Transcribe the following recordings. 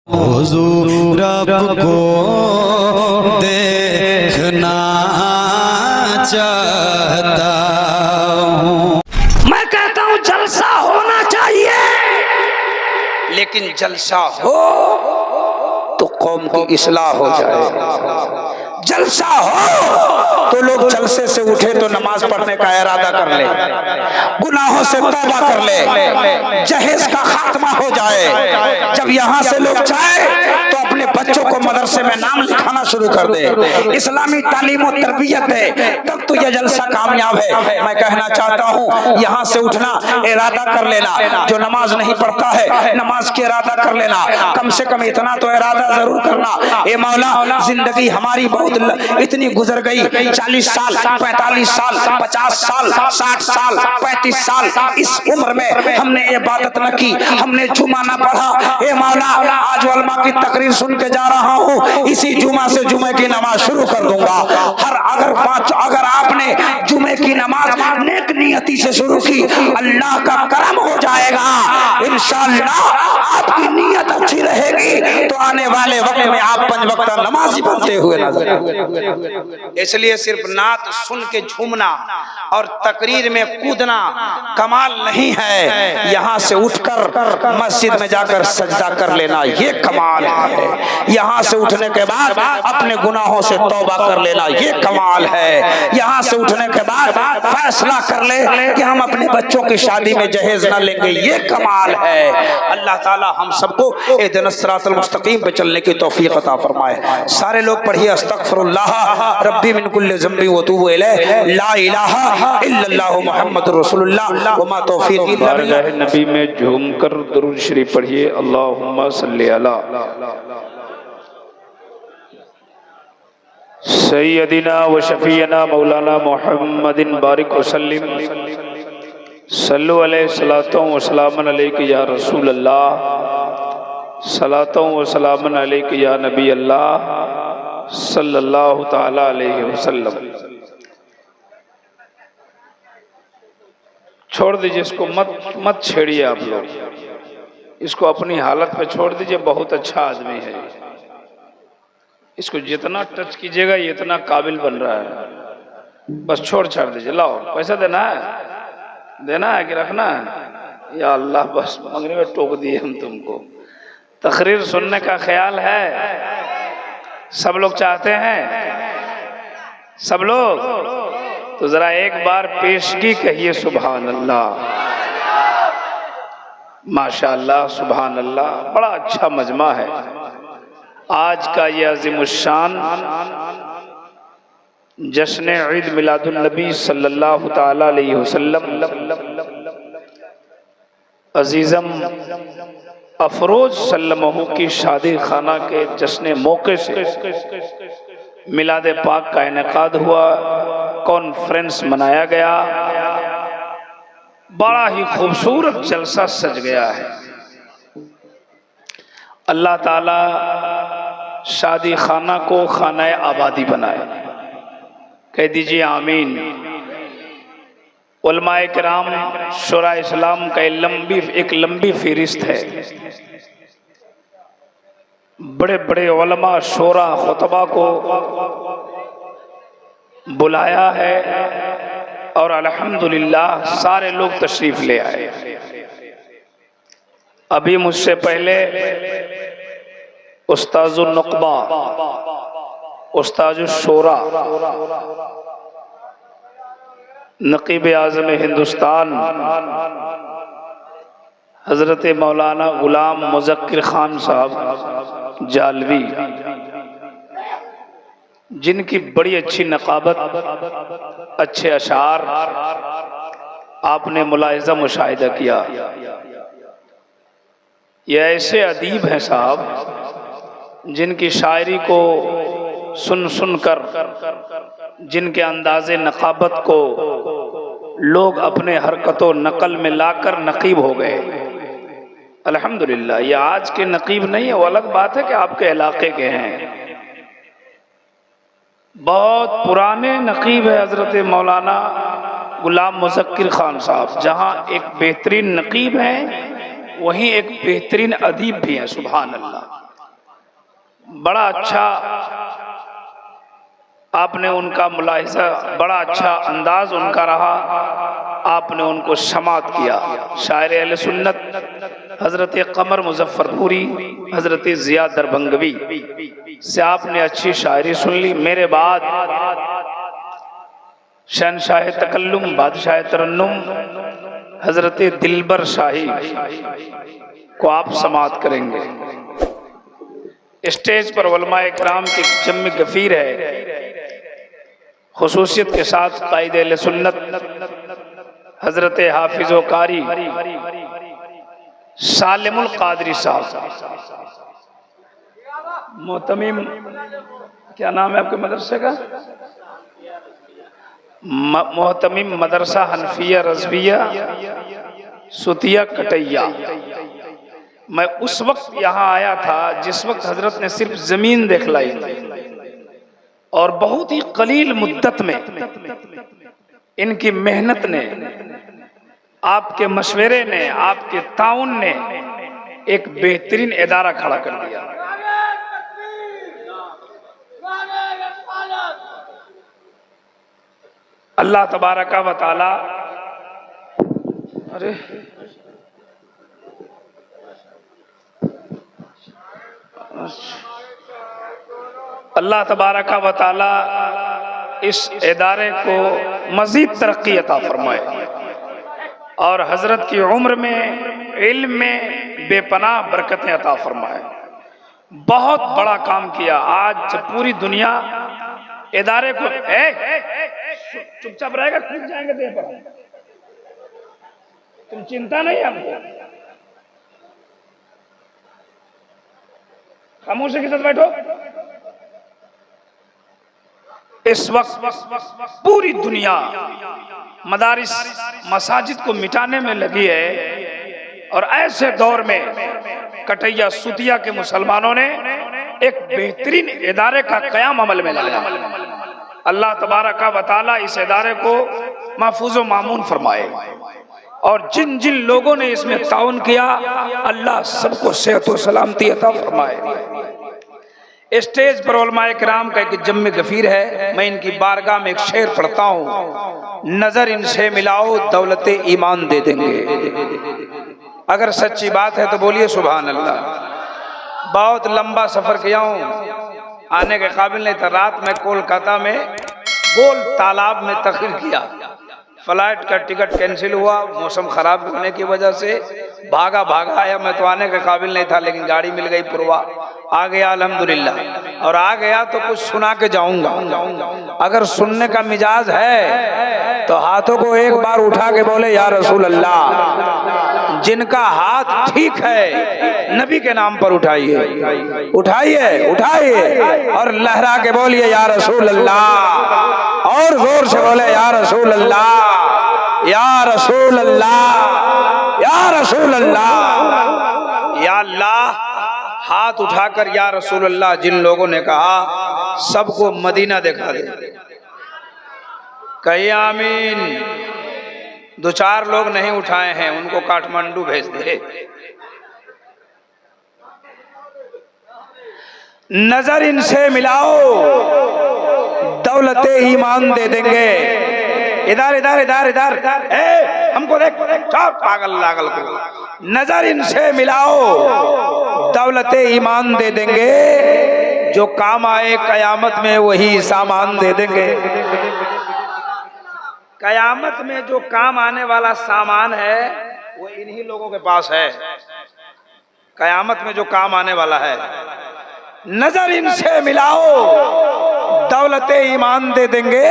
हुजूर रब को देखना चाहता हूँ। मैं कहता हूँ जलसा होना चाहिए, लेकिन जलसा हो तो कौम की इस्लाह हो जाए। जलसा हो तो लोग जलसे से उठे तो नमाज पढ़ने का इरादा कर ले, गुनाहों से तौबा कर ले, जहेज का खात्मा हो जाए। जब यहाँ से लोग जाए तो अपने बच्चों को मदरसे में नाम लिखाना शुरू कर दे, इस्लामी तालीम और तरबियत दे, तब तो यह जलसा कामयाब है। मैं कहना चाहता हूँ यहाँ से उठना इरादा कर लेना। जो नमाज नहीं पढ़ता है नमाज की इरादा कर लेना, कम से कम इतना तो इरादा जरूर करना। ए मौला, जिंदगी हमारी बहुत इतनी गुजर गई, 40 साल, 45 साल, 50 साल, 60 साल, 35 साल, इस उम्र में हमने इबादत न की, हमने जुमा न पढ़ा। ए मौला, आज उलमा की तकरीर सुन के जा रहा हूँ, इसी जुमा से जुमे की नमाज शुरू कर दूंगा। अगर आपने जुमे की नमाज नेक नियति से शुरू की, अल्लाह का करम हो जाएगा। इंशाअल्लाह आपकी नीयत अच्छी रहेगी तो आने वाले वक्त में आप 5 वक्त नमाजी बनते हुए नजर। इसलिए सिर्फ नात सुन के झूमना और तकरीर में कूदना कमाल नहीं है। यहाँ से उठकर मस्जिद में जाकर सजदा कर लेना ये कमाल है। यहाँ से उठने के बाद अपने गुनाहों से तौबा कर लेना ये कमाल है। यहाँ से उठने के बाद फैसला कर ले कि हम अपने बच्चों की शादी में जहेज न लेंगे ये कमाल है। अल्लाह ताला हम सबको इहदिनस सिरातल मुस्तकीम पे चलने की तौफीक अता फरमाए। सारे लोग पढ़िए अस्तगफिरुल्लाह रब्बी मिन कुल्लि ज़ंबि व अतूबु इलैहि ला इलाहा इल्लल्लाहु मुहम्मदुर रसूलुल्लाह व मा तौफीक इल्ला बिल्लाह। नबी में झूमकर दुरूद शरीफ पढ़िए। अल्लाहुम्मा सल्ली अला सय्यदिना व शफीना मौलाना मुहम्मदिन बारिक वसल्लिम सल्लु अलैहि सलातो व सलामन अलैका या रसूल अल्लाह सलातो व सलामन अलैका या नबी अल्लाह सल्लल्लाहु ताला अलैहि वसल्लम। छोड़ दीजिए इसको, मत छेड़िए आप लोग, इसको अपनी हालत पे छोड़ दीजिए। बहुत अच्छा आदमी है, इसको जितना टच कीजिएगा ये इतना काबिल बन रहा है। बस छोड़ छाड़ दीजिए। लाओ, पैसा देना है कि रखना है? या अल्लाह, बस मंगने में टोक दिए हम तुमको। तकरीर सुनने का ख्याल है? सब लोग चाहते हैं? सब लोग तो जरा एक बार पेशगी कहिए सुभान अल्लाह, माशाअल्लाह, सुभान अल्लाह। बड़ा अच्छा मजमा है आज का ये अज़ीमुश्शान जश्न ईद मिलादुन नबी सल्लल्लाहु ताला अलैहि वसल्लम। अजीज़म अफरोज सल्लमहु की शादी खाना के जश्न मौके से मिलाद पाक का इनेकाद हुआ, कॉन्फ्रेंस मनाया गया। बड़ा ही खूबसूरत जलसा सज गया है। अल्लाह ताला शादी खाना को खाना आबादी बनाए, कह दीजिए आमीन। उलमाए किराम शुरा इस्लाम का एक लंबी फहरिस्त है। बड़े बड़े उलमा शोरा खुतबा को बुलाया है और अल्हम्दुलिल्लाह सारे लोग तशरीफ ले आए। अभी मुझसे पहले उस्ताजुल नुक़बा, उस्ताजुल शोरा, नकीब आज़म हिंदुस्तान हज़रत मौलाना गुलाम मुज़क्किर खान साहब जालवी, जिनकी बड़ी अच्छी नक़ाबत, अच्छे अशार आपने मुलाहिज़ा मुशाहिदा किया। ये ऐसे अदीब हैं साहब जिनकी शायरी को सुन कर, जिनके अंदाज़े नक़ाबत को लोग अपने हरकतों नकल में लाकर नकीब हो गए। अल्हम्दुलिल्लाह। ये आज के नकीब नहीं है, वो अलग बात है कि आपके इलाके के हैं। बहुत पुराने नकीब है हज़रत मौलाना गुलाम मुज़क्किर खान साहब। जहाँ एक बेहतरीन नकीब हैं वहीं एक बेहतरीन अदीब भी हैं। सुभान अल्लाह। बड़ा अच्छा आपने उनका मुलाहिजा, बड़ा अच्छा अंदाज उनका रहा, आपने उनको समात किया। शायर अहले सुन्नत हजरत कमर मुजफ्फरपुरी, हजरत जिया दरभंगवी से आपने अच्छी शायरी सुन ली। मेरे बाद शहनशाह तकल्लुम, बादशाह तरन्नुम, हजरत दिलबर शाही को आप समात करेंगे। स्टेज पर उलमाए किराम की जम्म गफीर है। खुसूसियत के साथ कायदे अहले सुन्नत हजरत हाफिज कारी सालिमुल कादरी साहब, मोहतमीम, क्या नाम है आपके मदरसे का? मोहतमीम मदरसा हनफिया रजविया सुतिया कटैया। मैं उस वक्त यहाँ आया था जिस वक्त हजरत ने सिर्फ जमीन दिखलाई थी और बहुत ही कलील मुद्दत में इनकी मेहनत ने, आपके मशवरे ने, आपके ताउन ने एक बेहतरीन इदारा खड़ा कर दिया। अल्लाह तबारक व तआला, अरे अल्लाह तबारक व तआला इस इदारे को मजीद तरक्की अता फरमाए और हजरत की उम्र में, इल्म में बेपनाह बरकतें अता फरमाए। बहुत बड़ा काम किया। आज पूरी दुनिया इदारे को चुपचाप रहेगा, कूद जाएंगे देह पर, तुम चिंता नहीं हमको, खामोशी के साथ बैठो। इस वक्त पूरी दुनिया मदारिस मसाजिद को मिटाने में लगी है और ऐसे दौर में कटैया सुतिया के मुसलमानों ने एक बेहतरीन इदारे का क़याम अमल में लाया। अल्लाह तबारक व तआला इस इदारे को महफूज व मामून फरमाए और जिन जिन लोगों ने इसमें ताउन किया, अल्लाह सबको सेहत व सलामती अता फरमाए। स्टेज पर उलमाए किराम का एक जम्मे गफीर है। मैं इनकी बारगाह में एक शेर पढ़ता हूँ। नजर इनसे मिलाओ दौलत ईमान दे देंगे। अगर सच्ची बात है तो बोलिए सुभान अल्लाह। बहुत लंबा सफर किया हूँ, आने के काबिल नहीं था। रात में कोलकाता में गोल तालाब में तखरीर किया, फ्लाइट का टिकट कैंसिल हुआ मौसम खराब होने की वजह से। भागा आया, मैं तो आने के काबिल नहीं था, लेकिन गाड़ी मिल गई, पुरवा आ गया अल्हम्दुलिल्लाह। और आ गया तो कुछ सुना के जाऊंगा। अगर सुनने का मिजाज है तो हाथों को एक बार उठा के बोले या रसूल अल्लाह। जिनका हाथ ठीक है नबी के नाम पर उठाइए, उठाइए और लहरा के बोलिए या रसूल अल्लाह। और जोर से बोले या रसूल अल्लाह, या रसूल अल्लाह, या रसूल अल्लाह। या अल्लाह, हाथ उठाकर या रसूल अल्लाह जिन लोगों ने कहा सबको मदीना दिखा दे। कहिए आमीन। दो चार लोग नहीं उठाए हैं, उनको काठमांडू भेज दे। नजर इनसे मिलाओ दौलत ईमान दे देंगे। इधर इधर इधर इधर, हमको देख, पागल लागल को। नजर इनसे मिलाओ दौलत ईमान दे देंगे। जो काम आए कयामत में वही सामान दे देंगे। कयामत में जो काम आने वाला सामान है वो इन्हीं लोगों के पास है। कयामत में जो काम आने वाला है, नजर इनसे मिलाओ दौलत ईमान दे देंगे।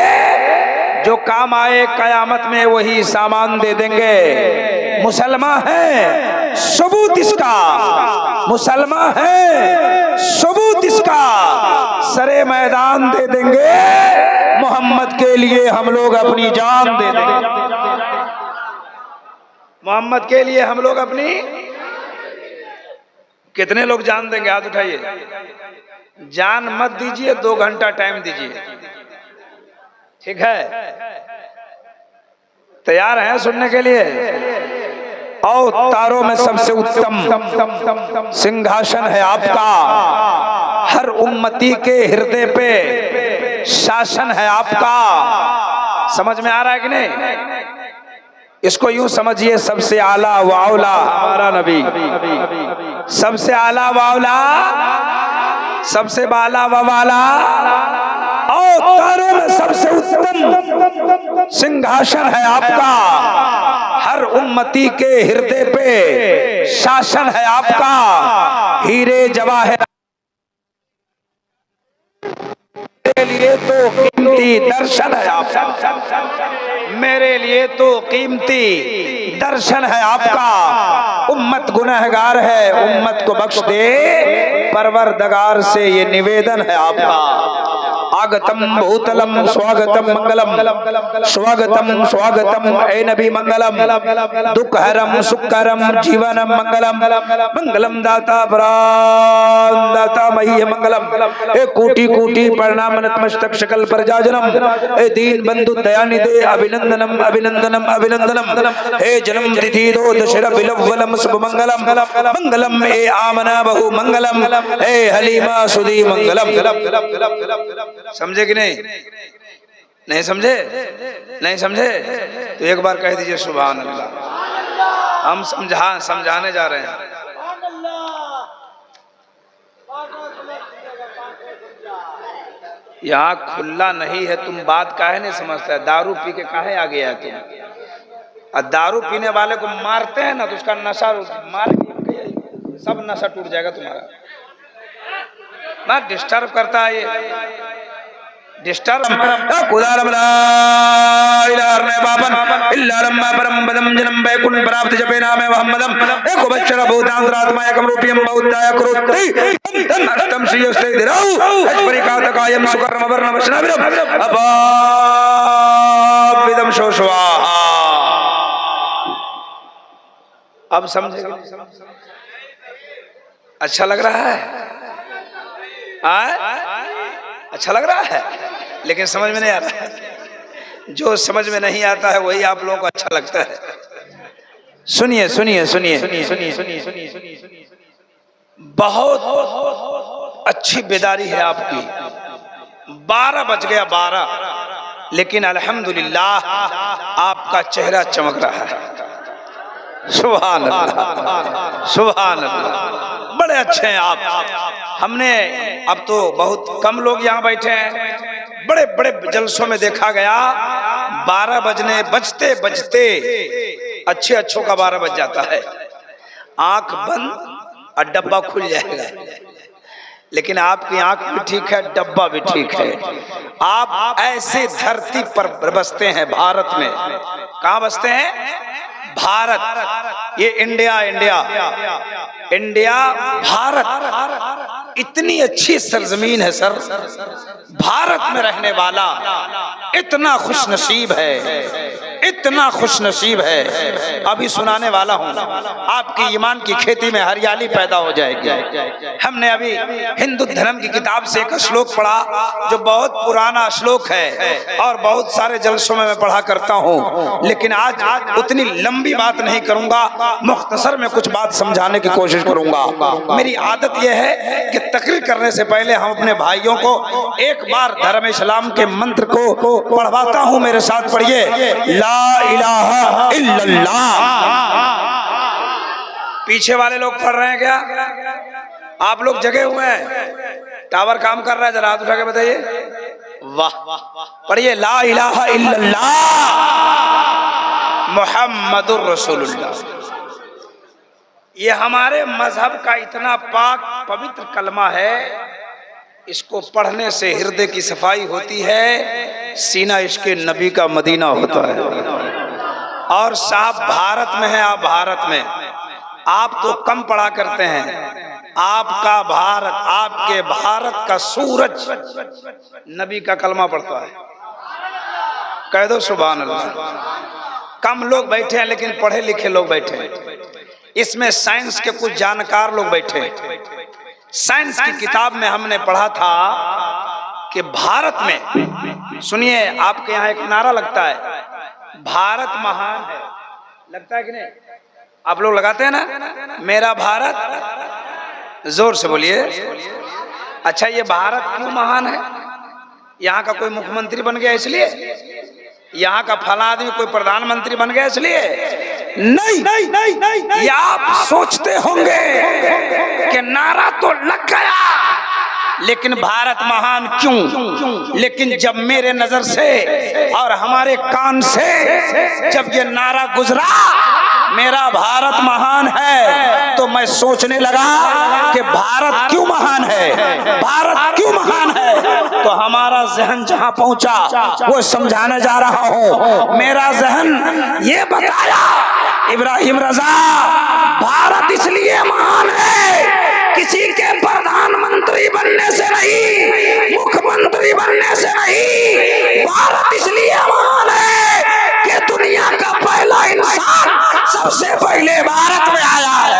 जो काम आए कयामत में वही सामान दे देंगे। मुसलमान है सबूत इसका, मुसलमान है सबूत इसका। सरे मैदान दे देंगे, मोहम्मद के लिए हम लोग अपनी जान दे देंगे। मोहम्मद के लिए हम लोग अपनी, कितने लोग जान देंगे? हाथ उठाइए। जान मत दीजिए, 2 घंटा टाइम दीजिए, ठीक है? तैयार हैं सुनने के लिए? और तारों में सबसे उत्तम सिंहासन है आपका, हर उम्मती के हृदय पे शासन है आपका। समझ में आ रहा है कि नहीं? इसको यूं समझिए, सबसे आला व औला हमारा नबी, सबसे आला व औला, सबसे बाला व वाला, और तारों में सबसे उत्तम सिंहासन है आपका। हर उम्मती के हृदय पे शासन है आपका। हीरे जवाहर मेरे लिए तो कीमती दर्शन है आपका, मेरे लिए तो कीमती दर्शन है आपका। उम्मत गुनहगार है, उम्मत को बख्श दे परवरदिगार से ये निवेदन है आपका। आगतम भूतलम स्वागतम मंगलम, स्वागतम स्वागतम ए नबी मंगलम, दुखहरम सुखहरम जीवनम मंगलम, मंगलम दाता प्राण दाता मही मंगलम। ए कोटि कोटि प्रणाम नतमस्तक शकल प्रजाजनम, ए दीन बंधु दयानिधे अभिनंदनम अभिनंदनम अभिनंदनम। हे जन्म तिथि दो दशरा बिलवलम शुभ मंगलम, मंगलम ए आमना बहु मंगलम, ए हलीमा सुधी मंगलम। समझे कि नहीं? नहीं समझे? नहीं समझे तो एक बार कह दीजिए सुभान अल्लाह। हम समझाने जा रहे हैं। यहाँ खुला नहीं है, तुम बात काहे नहीं समझता है? दारू पी के काहे आ गया तुम? और दारू पीने वाले को मारते हैं ना तो उसका नशा मार सब नशा टूट जाएगा तुम्हारा। ना डिस्टर्ब करता है ये, डिस्टर्ब कुदारम ला इलाहा बाबन इल्लाम परम पदम जन्म बैकुंठ प्राप्त जपे नामे मोहम्मदम एको बच्चर भूतांतरात्मा एकम रूपियम बहुताय करोति तन अष्टम श्रीयस्ते दिरौ हरिकातकायम सुकर्म वर्ण वचनाविरम अपाविदम शोषवा। अब समझेंगे? अच्छा लग रहा है? अच्छा लग रहा है, लेकिन समझ में नहीं आ रहा है। जो समझ में नहीं आता है वही आप लोगों को अच्छा लगता है। सुनिए सुनिए सुनिए सुनिए सुनिए सुनिए सुनिए सुनिए, बहुत अच्छी बेदारी है आपकी। 12 बज गया 12, लेकिन अल्हम्दुलिल्लाह आपका चेहरा चमक रहा है। सुभान अल्लाह सुभान अल्लाह, बड़े अच्छे हैं आप। हमने अब तो बहुत कम लोग यहाँ बैठे हैं, बड़े बड़े जलसों में देखा गया 12 बजने बजते बजते अच्छे अच्छों का 12 बज जाता है, आंख बंद और डब्बा खुल जाएगा। लेकिन आपकी आंख भी ठीक है, डब्बा भी ठीक है। आप ऐसे धरती पर बसते हैं भारत में। कहाँ बसते हैं? भारत। ये इंडिया इंडिया इंडिया भारत इतनी अच्छी सरजमीन है सर। भारत में रहने वाला इतना खुशनसीब है, इतना खुशनसीब है। अभी सुनाने वाला हूँ, आपकी ईमान की खेती में हरियाली पैदा हो जाएगी। हमने अभी हिंदू धर्म की किताब से एक श्लोक पढ़ा जो बहुत पुराना श्लोक है और बहुत सारे जलसों में मैं पढ़ा करता हूँ, लेकिन आज उतनी लंबी बात नहीं करूंगा, मुख्तसर में कुछ बात समझाने की कोशिश करूंगा। मेरी आदत यह है कि तकरीर करने से पहले हम अपने भाइयों को एक बार धर्म इस्लाम के मंत्र को पढ़वाता हूँ। मेरे साथ पढ़िए, ला इलाहा इल्लल्लाह। पीछे वाले लोग पढ़ रहे हैं क्या? आप लोग जगे हुए हैं? टावर काम कर रहा है? जरा हाथ उठा के बताइए। वाह, पढ़िए, ला इलाहा इल्लल्लाह मुहम्मदुर रसूलुल्लाह। ये हमारे मजहब का इतना पाक पवित्र कलमा है, इसको पढ़ने से हृदय की सफाई होती है, सीना इसके नबी का मदीना होता है। और साहब भारत में है, आप भारत में, आप तो कम पढ़ा करते हैं। आपका भारत, आपके भारत का सूरज नबी का कलमा पढ़ता है। कह दो सुभान अल्लाह। कम लोग बैठे हैं लेकिन पढ़े लिखे लोग बैठे हैं। इसमें साइंस के कुछ जानकार लोग बैठे हैं। साइंस की किताब में हमने पढ़ा था कि भारत में, सुनिए, आपके यहाँ एक नारा लगता है, भारत महान है, लगता है कि नहीं? आप लोग लगाते हैं ना, मेरा भारत, जोर से बोलिए, अच्छा ये भारत क्यों महान है? यहाँ का कोई मुख्यमंत्री बन गया इसलिए? यहाँ का फला आदमी कोई प्रधानमंत्री बन गया इसलिए? नहीं। या आप सोचते होंगे कि नारा तो लग गया, लेकिन भारत महान क्यों? लेकिन जब मेरे नजर से और हमारे कान से जब ये नारा गुजरा मेरा भारत महान है, तो मैं सोचने लगा कि भारत क्यों महान है, भारत क्यों महान है। तो हमारा जहन जहां पहुंचा वो समझाने जा रहा हूं। मेरा जहन ये बताया इब्राहिम रजा भारत इसलिए महान है, किसी के प्रधानमंत्री बनने से नहीं, मुख्यमंत्री बनने से नहीं, भारत इसलिए महान है कि दुनिया का पहला इंसान सबसे पहले भारत में आया है,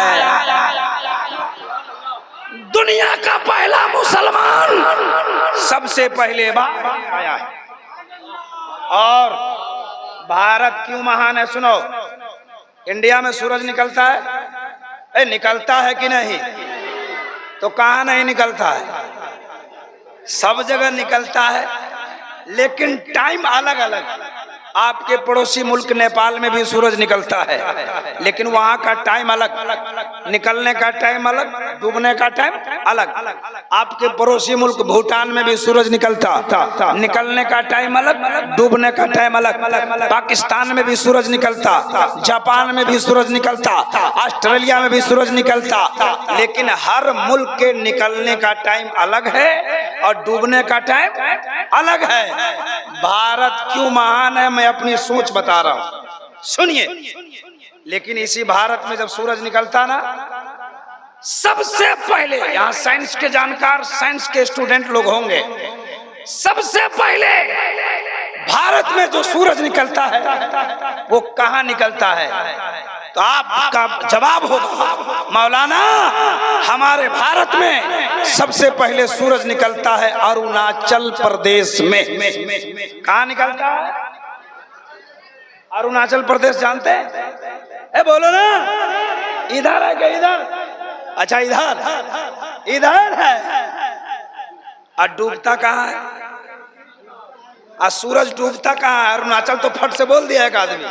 दुनिया का पहला मुसलमान सबसे पहले आया है। और भारत क्यों महान है सुनो। इंडिया में सूरज निकलता है, निकलता है कि नहीं? तो कहाँ नहीं निकलता है? सब जगह निकलता है, लेकिन टाइम अलग अलग। आपके पड़ोसी मुल्क नेपाल में भी सूरज निकलता है, लेकिन वहां का टाइम अलग, निकलने का टाइम अलग, डूबने का टाइम अलग। आपके पड़ोसी मुल्क भूटान में भी सूरज निकलता, निकलने का टाइम अलग, डूबने का टाइम अलग। पाकिस्तान में भी सूरज निकलता, जापान में भी सूरज निकलता, ऑस्ट्रेलिया में भी सूरज निकलता, लेकिन हर मुल्क के निकलने का टाइम अलग है और डूबने का टाइम अलग है। भारत क्यों महान है मैं अपनी सोच बता रहा हूं, सुनिए। लेकिन इसी भारत में जब सूरज निकलता ना, सबसे पहले यहाँ साइंस के जानकार, साइंस के स्टूडेंट लोग होंगे, सबसे पहले भारत में जो सूरज निकलता है वो कहाँ निकलता है? तो आपका जवाब होगा मौलाना हमारे भारत में सबसे पहले सूरज निकलता है अरुणाचल प्रदेश में। कहाँ निकलता है? अरुणाचल प्रदेश जानते हैं? बोलो ना, इधर है क्या? इधर? अच्छा इधर है। और डूबता कहाँ है? और सूरज डूबता कहाँ है? अरुणाचल तो फट से बोल दिया एक आदमी,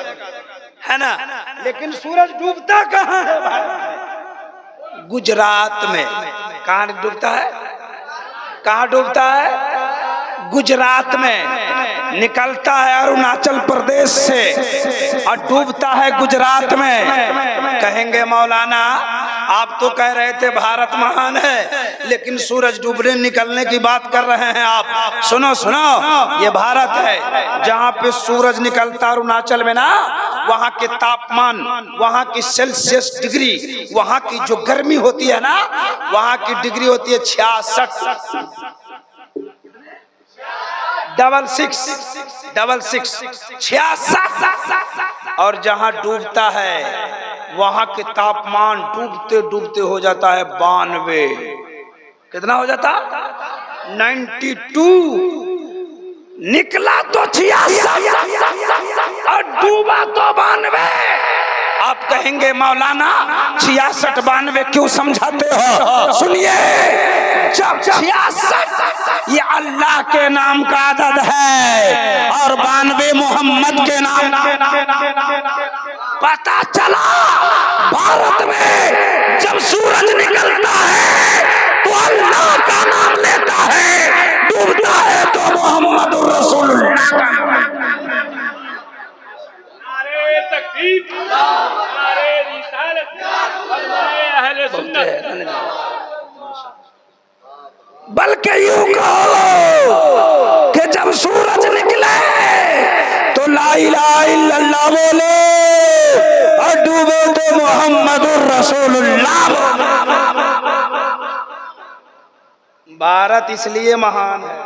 है ना, लेकिन सूरज डूबता कहाँ है? गुजरात में। कहाँ डूबता है? कहाँ डूबता है? गुजरात में। निकलता है अरुणाचल प्रदेश से और डूबता है गुजरात में। कहेंगे मौलाना आप तो कह रहे थे भारत महान है, लेकिन सूरज डूबने निकलने की बात कर रहे हैं आप। सुनो ये भारत है जहाँ पे सूरज निकलता अरुणाचल में ना, वहाँ के तापमान, वहाँ की सेल्सियस डिग्री, वहाँ की जो गर्मी होती है ना, वहाँ की डिग्री होती है 66। और जहाँ डूबता है वहाँ के तापमान डूबते डूबते हो जाता है 92। कितना हो जाता? 92। निकला तो 66 और डूबा तो 92। आप कहेंगे मौलाना 66 92 क्यों समझाते हो? सुनिए, जब 66 ये अल्लाह के नाम का अदद है और 92 मोहम्मद के नाम पता चला भारत में जब सूरज निकलता है तो अल्लाह का नाम लेता है, डूबता है तो मोहम्मद रसूलुल्लाह का नाम। बल्कि यूं कहो कि जब सूरज निकले तो ला इलाहा इल्लल्लाह बोले और डूबे तो मोहम्मदुर रसूलुल्लाह। भारत इसलिए महान है,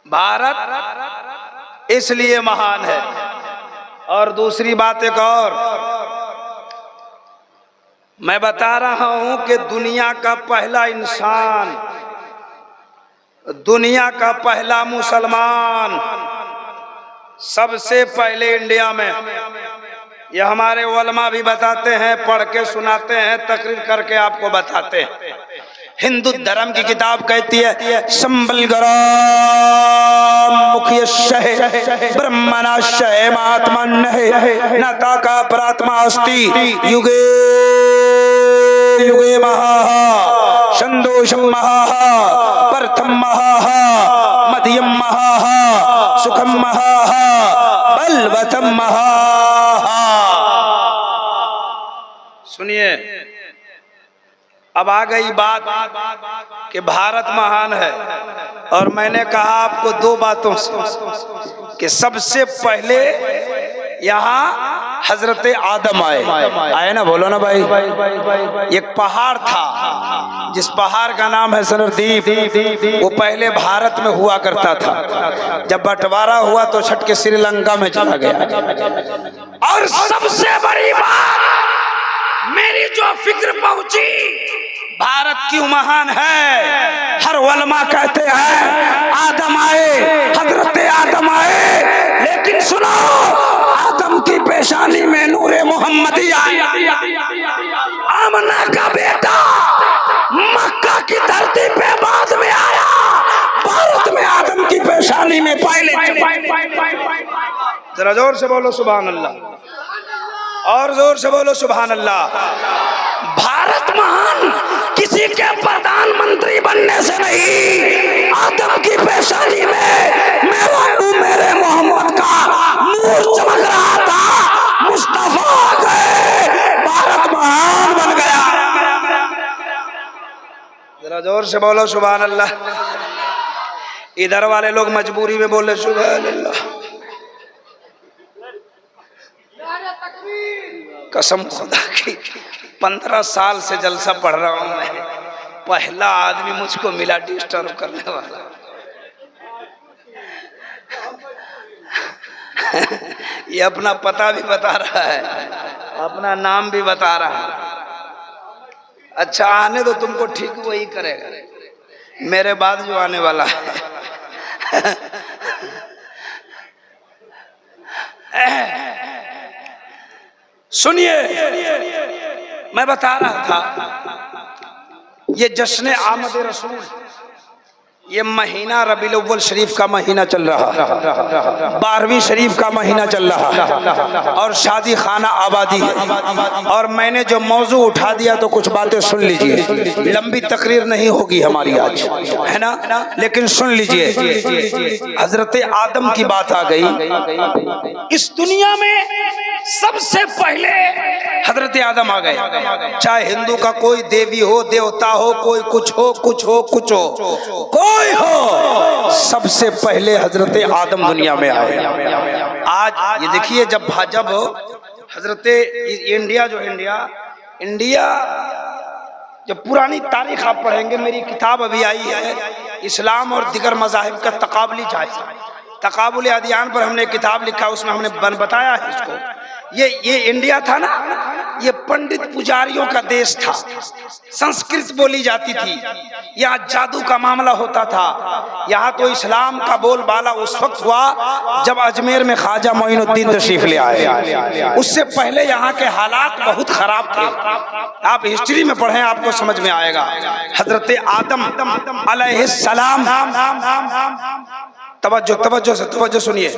भारत इसलिए महान है। और दूसरी बात एक और मैं बता रहा हूं कि दुनिया का पहला इंसान, दुनिया का पहला मुसलमान सबसे पहले इंडिया में, ये हमारे उलमा भी बताते हैं, पढ़ के सुनाते हैं, तकरीर करके आपको बताते हैं। हिंदू धर्म की किताब कहती है संबल ग्राम मुखिय शह ब्रह्मणा शह महात्मा न ताका परात्मा अस्ति युगे युगे महा संदोषम महा प्रथम महा मध्यम महा सुखम महा बलवतम महा। सुनिए, अब आ गई बात कि भारत महान है, और मैंने कहा आपको दो बातों से कि सबसे पहले यहाँ हजरत आदम आए ना, बोलो ना भाई। एक पहाड़ था जिस पहाड़ का नाम है सरदीप, वो पहले भारत में हुआ करता था। जब बंटवारा हुआ तो छट के श्रीलंका में चला गया। और सबसे बड़ी बात, मेरी जो फिक्र पहुंची, भारत क्यों महान है। हर उलमा कहते हैं आदम आए, हजरत आदम आए, लेकिन सुनो, आदम की पेशानी में नूरे मोहम्मदी आया। आमना का बेटा मक्का की धरती पे बाद में आया, भारत में आदम की पेशानी में पहले। जरा जोर से बोलो सुभान अल्लाह, और जोर से बोलो सुभान अल्लाह। भारत महान किसी के प्रधानमंत्री बनने से नहीं, आदम की पेशानी में मेरे मोहम्मद का नूर चमक रहा था। मुस्तफा आ गए, भारत महान बन गया। जरा जोर से बोलो सुभान अल्लाह। इधर वाले लोग मजबूरी में बोले सुभान अल्लाह। कसम खुदा की 15 साल से जलसा पढ़ रहा हूं मैं, पहला आदमी मुझको मिला डिस्टर्ब करने वाला। ये अपना पता भी बता रहा है, अपना नाम भी बता रहा है। अच्छा, आने दो, तुमको ठीक वही करेगा मेरे बाद जो आने वाला है। सुनिए, मैं बता रहा था ये जश्न आमद रसूल, ये महीना रबीउल अव्वल शरीफ का महीना चल रहा, 12वीं शरीफ का महीना चल रहा, और शादी खाना आबादी है। और मैंने जो मौजू उठा दिया तो कुछ बातें सुन लीजिए, लंबी तकरीर नहीं होगी हमारी आज, है ना, लेकिन सुन लीजिए। हजरत आदम की बात आ गई। इस दुनिया में सबसे पहले हजरत आदम आ गए। चाहे हिंदू का कोई देवी हो, देवता हो, कोई कुछ हो, कुछ हो, कुछ हो, कोई हो, सबसे पहले हजरत आदम दुनिया में आए। आज ये देखिए, जब हजरत इंडिया जब पुरानी तारीख आप पढ़ेंगे, मेरी किताब अभी आई है, इस्लाम और दिगर मज़ाहिब का तकाबली जायज़ा, तकाबुल अदियान पर हमने किताब लिखा, उसमें हमने बताया है इसको। ये इंडिया था ना, ये पंडित पुजारियों का देश था, संस्कृत बोली जाती थी, यहाँ जादू का मामला होता था। यहाँ तो इस्लाम का बोलबाला उस वक्त हुआ जब अजमेर में ख्वाजा मोइनुद्दीन तशरीफ ले आए। उससे पहले यहाँ के हालात बहुत खराब थे। आप हिस्ट्री में पढ़ें, आपको समझ में आएगा। हजरत आदम अलैहिस्सलाम, तवज्जो सुनिए,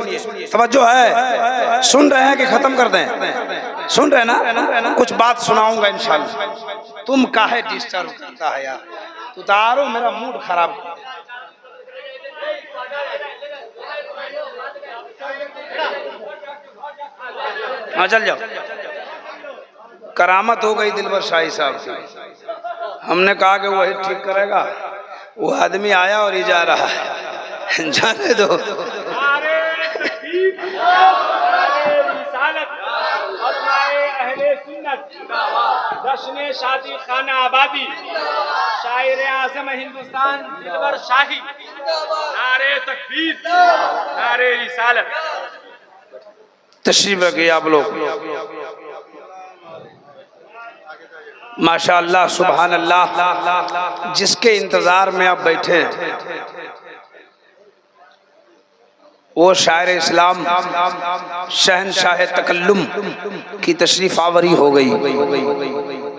तवज्जो है, सुन रहे हैं कि खत्म कर दें? सुन रहे ना? कुछ बात सुनाऊंगा इंशाल्लाह। तुम काहे डिस्टर्ब करता है यार, तू तारो मेरा मूड खराब। हाँ चल जाओ। करामत हो गई दिलबर शाही साहब की, हमने कहा कि वही ठीक करेगा, वो आदमी आया और ये जा रहा है, जाने दो। जश्न शादी खाना आबादी, शायर आज़म हिंदुस्तान दिलबर शाही, नारे तकबीर, नारे रिसालत। तशरीफ रखिए आप लोग। माशाअल्लाह, सुभान अल्लाह। जिसके इंतजार में आप बैठे वो शायर इस्लाम शहनशाह तकल्लुम की तशरीफ आवरी हो गई।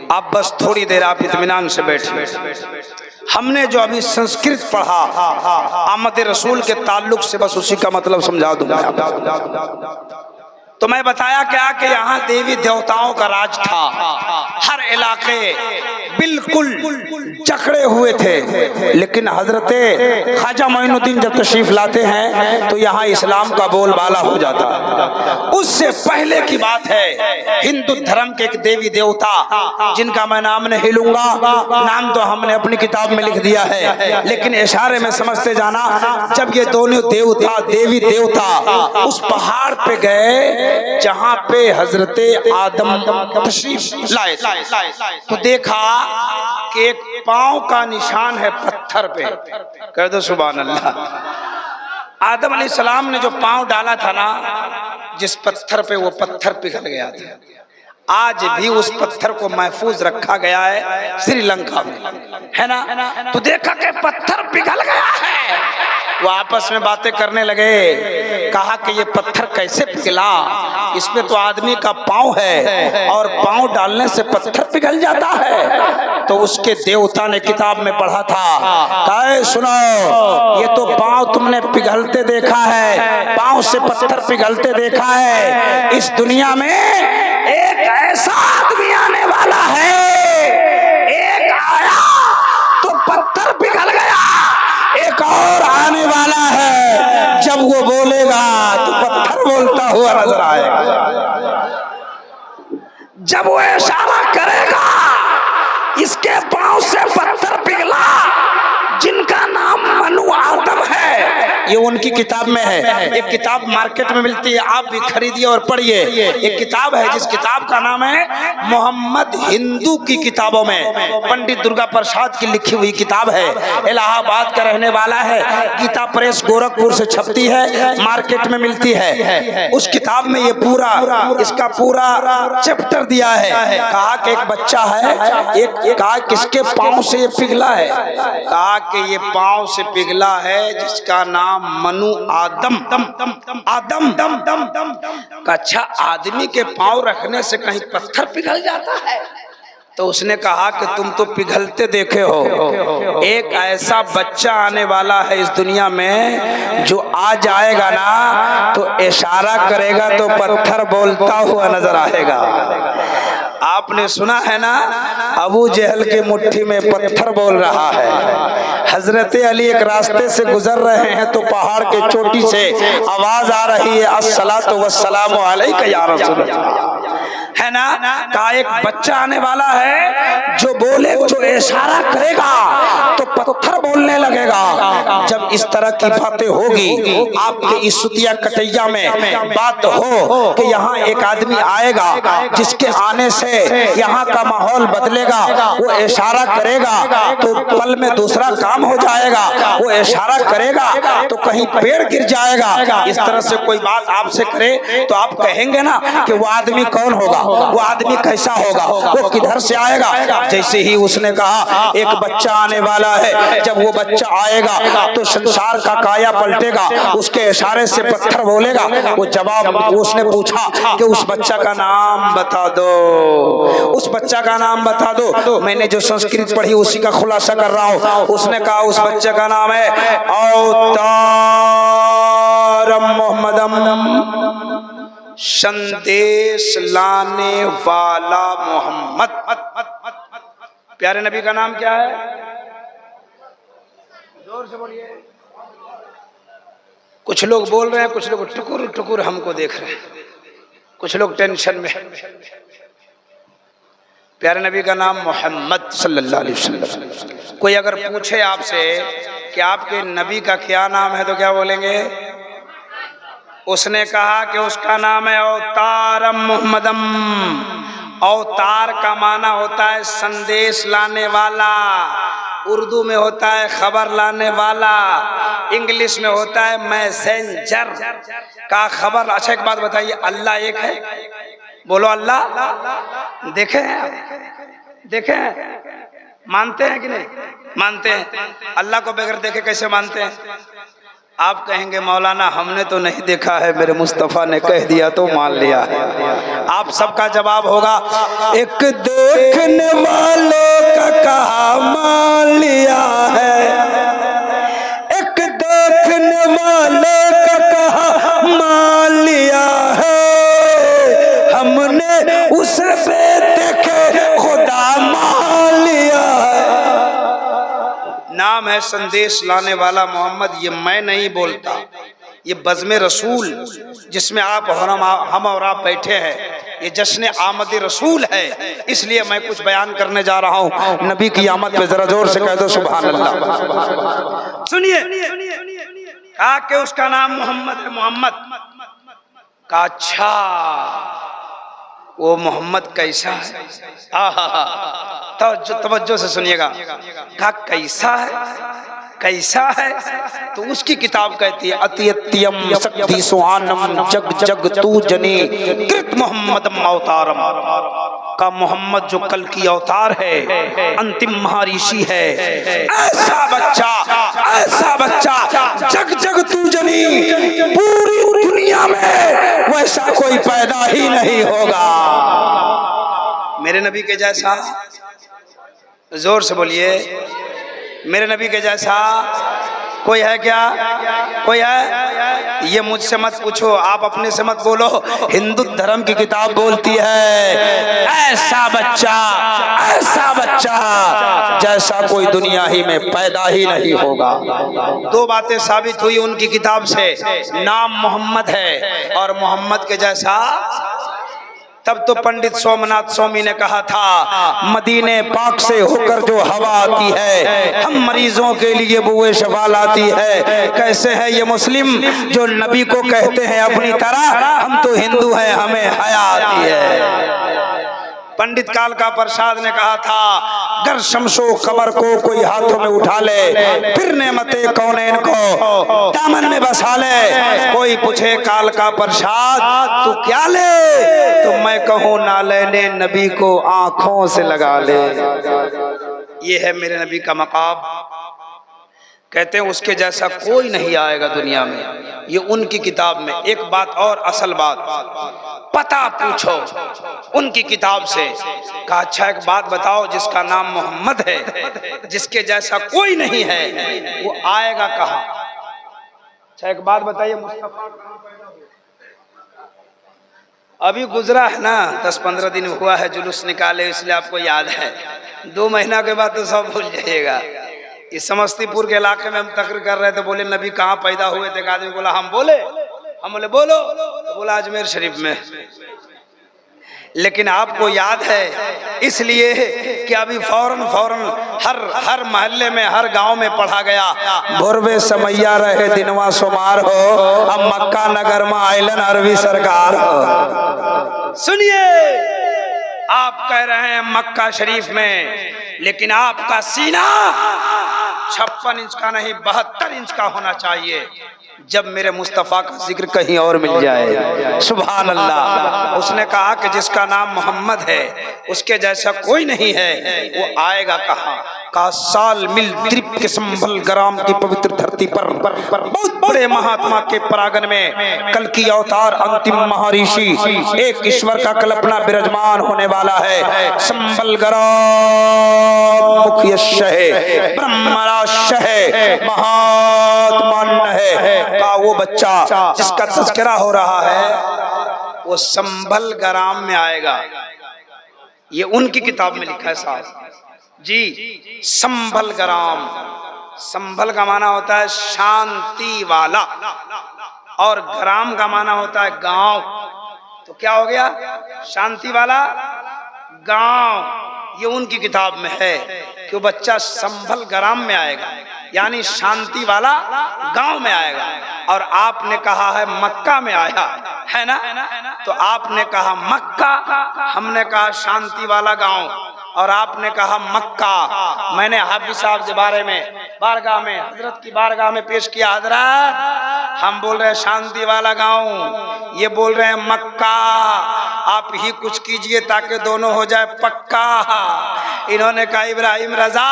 आप बस थोड़ी देर आप इत्मीनान से बैठिए। हमने जो अभी संस्कृत पढ़ा आमद रसूल के ताल्लुक से बस उसी का मतलब समझा दूंगा। तो मैं बताया क्या कि यहाँ देवी देवताओं का राज था, हर इलाके बिल्कुल जकड़े हुए थे, लेकिन हजरते ख्वाजा मोइनुद्दीन जब तशरीफ लाते हैं तो यहाँ इस्लाम का बोलबाला हो जाता है। उससे पहले की बात है, हिंदू धर्म के एक देवी देवता जिनका मैं नाम नहीं लूंगा, नाम तो हमने अपनी किताब में लिख दिया है, लेकिन इशारे में समझते जाना। जब ये दोनों देवता देवी देवता उस पहाड़ पे गए जहां पे हजरते आदम तशरीफ लाए तो देखा कि एक पांव का निशान है पत्थर पे। कह दो सुभान अल्लाह। आदम अलैहिस्सलाम ने जो पांव डाला था ना जिस पत्थर पे, वो पत्थर पिघल गया था। आज भी उस पत्थर को महफूज रखा गया है श्रीलंका में, है ना। तो देखा कि पत्थर पिघल गया है। वो आपस में बातें करने लगे, कहा कि ये पत्थर कैसे पिघला, इसमें तो आदमी का पांव है और पांव डालने से पत्थर पिघल जाता है। तो उसके देवता ने किताब में पढ़ा था, कहे सुनो, ये तो पांव तुमने पिघलते देखा है, पांव से पत्थर पिघलते देखा है। इस दुनिया में एक ऐसा आदमी आने वाला है, एक आया तो पत्थर पिघल गया, एक और आने वाला है, जब वो बोलेगा तो पत्थर बोलता हुआ नजर आएगा। जब वो इशारा करेगा, इसके पांव से पत्थर पिघला, जिनका नाम मनु आदम है। ये उनकी किताब में है। एक किताब मार्केट में मिलती है, आप भी खरीदिए और पढ़िए। एक किताब है जिस किताब का नाम है मोहम्मद हिंदू की किताबों में, पंडित दुर्गा प्रसाद की लिखी हुई किताब है। इलाहाबाद का रहने वाला है, गीता प्रेस गोरखपुर से छपती है, मार्केट में मिलती है। उस किताब में ये पूरा इसका पूरा चैप्टर दिया है। कहा कि एक बच्चा है, एक कहा किसके पांव से ये पिघला है, कहा कि ये पांव से पिघला है जिसका नाम मनु आदम। आदम का अच्छा आदमी के पांव रखने से कहीं पत्थर पिघल जाता है। तो उसने कहा कि तुम तो पिघलते देखे हो, एक ऐसा बच्चा आने वाला है इस दुनिया में जो आ जाएगा ना तो इशारा करेगा तो पत्थर बोलता हुआ नजर आएगा। आपने सुना है ना, अबू जहल के मुट्ठी में पत्थर बोल रहा है। हजरत अली एक रास्ते से गुजर रहे हैं तो पहाड़ के चोटी से आवाज आ रही है, अस्सलातु वस्सलामु अलैका या रसूल अल्लाह, है ना। कहा एक बच्चा आने वाला है जो बोले, जो इशारा करेगा तो पत्थर बोलने लगेगा। जब इस तरह की बातें होगी, आपके इस सुतिया कटैया में बात हो कि यहाँ एक आदमी आएगा जिसके आने से यहाँ का माहौल बदलेगा, वो इशारा करेगा तो पल में दूसरा काम हो जाएगा, वो इशारा करेगा तो कहीं पेड़ गिर जाएगा। इस तरह से कोई बात आपसे करे तो आप कहेंगे ना कि वो आदमी कौन होगा, वो आदमी कैसा होगा, वो किधर से आएगा। जैसे ही उसने कहा एक बच्चा आने वाला है, जब वो बच्चा आएगा तो संसार का काया पलटेगा, उसके इशारे से पत्थर बोलेगा। वो जवाब उसने पूछा कि उस बच्चा का नाम बता दो, उस बच्चा का नाम बता दो। मैंने जो संस्कृत पढ़ी उसी का खुलासा कर रहा हूँ। उसने कहा उस बच्चे का नाम है अवतारम मोहम्मदम, संदेश लाने वाला मोहम्मद। प्यारे नबी का नाम क्या है, जोर से बोलिए। कुछ लोग बोल रहे हैं, कुछ लोग टुकुर टुकुर हमको देख रहे हैं, कुछ लोग टेंशन में। प्यारे नबी का नाम मोहम्मद सल्लल्लाहु अलैहि वसल्लम। कोई अगर पूछे आपसे कि आपके नबी का क्या नाम है तो क्या बोलेंगे? उसने कहा कि उसका नाम है अवतारम मोहम्मदम। अवतार का माना होता है संदेश लाने वाला, उर्दू में होता है खबर लाने वाला, इंग्लिश में होता है मैसेंजर का खबर। अच्छा एक बात बताइए, अल्लाह एक है? बोलो अल्लाह। देखे हैं, देखे हैं, मानते हैं कि नहीं मानते हैं? अल्लाह को बगैर देखे कैसे मानते हैं? आप कहेंगे मौलाना हमने तो नहीं देखा है, मेरे मुस्तफ़ा ने कह दिया तो मान लिया है। आप सबका जवाब होगा, एक देखने वाले का कहा मान लिया है, एक देखने वाले का कहा मान लिया है, हमने उसे देखे खुदा मान लिया है। नाम है संदेश लाने वाला मोहम्मद। ये मैं नहीं बोलता, ये बज़्म रसूल जिसमें आप और हम और आप बैठे हैं, ये जश्न आमद रसूल है। इसलिए मैं कुछ बयान करने जा रहा हूँ। नबी की आमद पे जरा जोर से कह दो सुभान अल्लाह। सुनिए, कहा कि उसका नाम मोहम्मद है। मोहम्मद का अच्छा, वो मोहम्मद कैसा है? तो तवज्जो से सुनिएगा। कहा कैसा है, कैसा है? तो उसकी किताब कहती है अतियत्यम शक्ति सुहानम जग जग तू जनी कृत मोहम्मद अवतारम। का मोहम्मद जो कल की अवतार है, अंतिम महर्षि है, ऐसा बच्चा जग जग तू जनी, पूरी दुनिया में वैसा कोई पैदा ही नहीं होगा मेरे नबी के जैसा। जोर से बोलिए, मेरे नबी के जैसा कोई है क्या? कोई है? ये मुझसे मत पूछो, आप अपने से मत बोलो, हिंदू धर्म की किताब बोलती है ऐसा बच्चा जैसा कोई दुनिया ही में पैदा ही नहीं होगा। दो बातें साबित हुई उनकी किताब से, नाम मोहम्मद है और मोहम्मद के जैसा। तब तो पंडित सोमनाथ स्वामी ने कहा था, मदीने पाक से होकर जो हवा आती है हम मरीजों के लिए बुए शफा लाती है। कैसे है ये मुस्लिम जो नबी को कहते हैं अपनी तरह, हम तो हिंदू हैं हमें हया आती है। पंडित काल का प्रसाद ने कहा था, गर शमशो कमर को कोई हाथों में उठा ले, फिर नेमते कौनैन को दामन में बसा ले। कोई पूछे काल का प्रसाद तू क्या ले, तो मैं कहूँ ना लेने नबी को आंखों से लगा ले। ये है मेरे नबी का मकाम। कहते हैं उसके जैसा कोई नहीं आएगा दुनिया में। ये उनकी किताब में। एक बात और, असल बात पता पूछो उनकी किताब से। कहा अच्छा एक बात बताओ, जिसका नाम मोहम्मद है, जिसके जैसा कोई नहीं है, वो आएगा कहाँ? अच्छा एक बात बताइए, मुस्तफा अभी गुजरा है ना, 10-15 दिन हुआ है जुलूस निकाले, इसलिए आपको याद है। 2 महीना के बाद तो सब भूल जाइएगा। इस समस्तीपुर के इलाके में हम तकरीर कर रहे थे, बोले नबी कहाँ पैदा हुए थे? एक आदमी बोला हम बोले, हम बोले बोलो, तो बोला अजमेर शरीफ में। लेकिन आपको याद है इसलिए कि अभी फौरन हर मोहल्ले में, हर गांव में पढ़ा गया, भोरवे समैया रहे दिनवा सुमार हो, अब मक्का नगर में आइलन अरबी सरकार हो। सुनिए, आप कह रहे हैं मक्का शरीफ में, लेकिन आपका सीना 56 इंच का नहीं 72 इंच का होना चाहिए जब मेरे मुस्तफ़ा का जिक्र कहीं और मिल जाए। सुभान अल्लाह। उसने कहा कि जिसका नाम मोहम्मद है उसके जैसा कोई नहीं है, वो आएगा कहाँ? का साल मिल द्वीप के संभल ग्राम की पवित्र धरती पर बहुत बड़े महात्मा के परागन में कल की अवतार अंतिम महर्षि एक ईश्वर का कल्पना विराजमान होने वाला है। संभल ग्राम मुख्य है, ब्रह्मराश है, महात्मा है का वो बच्चा जिसका तज़किरा हो रहा है वो संभल ग्राम में आएगा। ये उनकी किताब में लिखा है साहब जी। संभल ग्राम, संभल का माना होता है शांति वाला और ग्राम का माना होता है गांव। तो क्या हो गया? शांति वाला गांव। ये उनकी किताब में है कि वो बच्चा संभल ग्राम में आएगा, यानी शांति वाला गांव में आएगा। और आपने कहा है मक्का में आया है ना, तो आपने कहा मक्का, हमने कहा शांति वाला गांव, और आपने कहा मक्का। मैंने हाफिज साहब के बारे में बारगाह में, हजरत की बारगाह में पेश किया, हजरत हम बोल रहे हैं शांति वाला गांव, ये बोल रहे हैं मक्का। आप ही कुछ कीजिए ताकि दोनों हो जाए पक्का। इन्होंने कहा इब्राहिम रजा,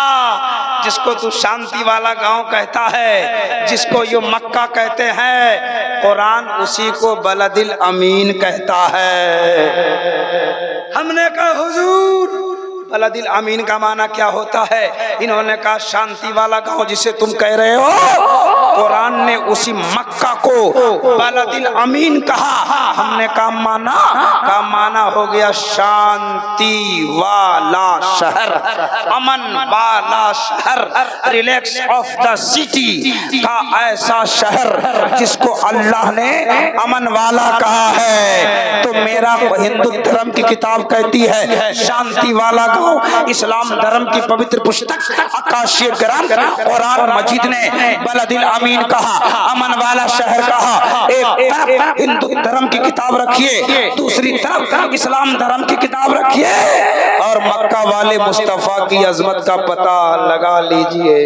जिसको तू शांति वाला गांव कहता है, जिसको ये मक्का कहते हैं, कुरान उसी को बलदिल अमीन कहता है। हमने कहा हुजूर बलदिल अमीन का माना क्या होता है? इन्होंने कहा शांति वाला गांव जिसे तुम कह रहे हो, कुरान ने उसी मक्का को बलदिल अमीन कहा। हमने कहा माना हो गया शांति वाला शहर, अमन वाला शहर, रिलैक्स ऑफ द सिटी का ऐसा शहर जिसको अल्लाह ने अमन वाला कहा है। तो मेरा हिंदू धर्म की किताब कहती है शांति वाला इस्लाम धर्म की पवित्र पुस्तक आकाशीय ग्रंथ कुरान मजीद ने बलदिल अमीन कहा, अमन वाला शहर कहा। एक तरफ हिंदू धर्म की किताब रखिए, दूसरी तरफ इस्लाम धर्म की किताब रखिए, और मक्का वाले मुस्तफा की अजमत का पता लगा लीजिए।